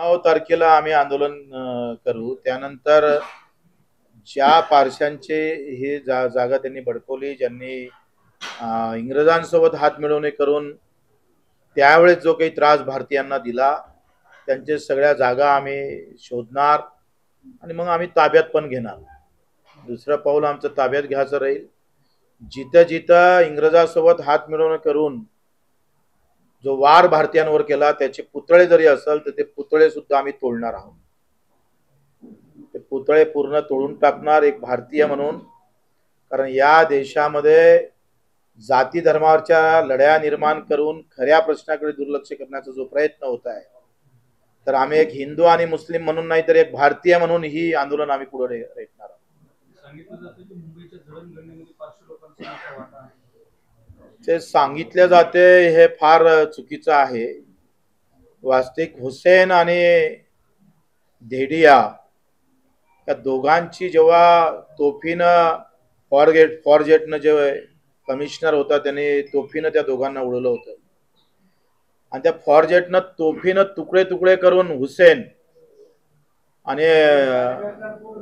9 तारखेला आम्ही आंदोलन करू. त्यानंतर ज्या पारशांचे हे जागा त्यांनी बळकावली, ज्यांनी इंग्रजांसोबत हात मिळवणी करून त्यावेळेस जो काही त्रास भारतीयांना दिला, त्यांच्या सगळ्या जागा आम्ही शोधणार आणि मग आम्ही ताब्यात पण घेणार. दुसरं पाऊल आमचं ताब्यात घ्यायचं राहील. जिथं जिथं इंग्रजांसोबत हात मिळवणी करून जो वार भारतीयांवर केला त्याचे पुतळे जरी असेल तर ते पुतळे सुद्धा आम्ही तोडणार आहोत. ते पुतळे पूर्ण तोडून टाकणार एक भारतीय म्हणून. कारण या देशामध्ये जाती धर्मावरच्या लढ्या निर्माण करून खऱ्या प्रश्नाकडे दुर्लक्ष करण्याचा जो प्रयत्न होत आहे, तर आम्ही एक हिंदू आणि मुस्लिम म्हणून नाही तर एक भारतीय म्हणून ही आंदोलन आम्ही पुढे रेटणार आहोत. ते सांगितले जाते हे फार चुकीचं आहे. वास्तविक हुसेन आणि धेडिया या दोघांची जेव्हा तोफीनं फॉरजेटनं जे कमिशनर होता त्याने तोफीनं त्या दोघांना उडवलं होतं आणि त्या फॉरजेटनं तोफीनं तुकडे तुकडे करून हुसेन आणि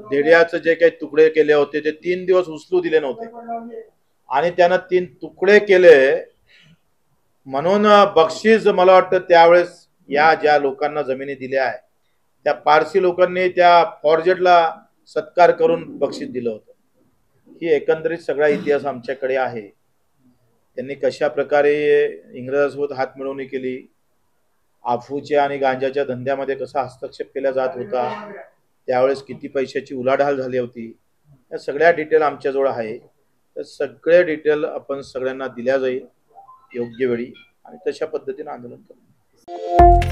धेडियाचे जे काही तुकडे केले होते ते 3 दिवस उचलू दिले नव्हते आणि त्यानं 3 तुकडे केले. म्हणून बक्षीस मला वाटतं त्यावेळेस या ज्या लोकांना जमिनी दिल्या आहे त्या पारसी लोकांनी त्या फॉरजेटला सत्कार करून बक्षीस दिलं होतं. ही एकंदरीत सगळा इतिहास आमच्याकडे आहे. त्यांनी कशा प्रकारे इंग्रजांसोबत हात मिळवणी केली, अफूच्या आणि गांजाच्या धंद्यामध्ये कसा हस्तक्षेप केला जात होता, त्यावेळेस किती पैशाची उलाढाल झाली होती, या सगळ्या डिटेल आमच्याजवळ आहे. तर सगळे डिटेल आपण सगळ्यांना दिल्या जाईल योग्य वेळी आणि तशा पद्धतीने आंदोलन करू.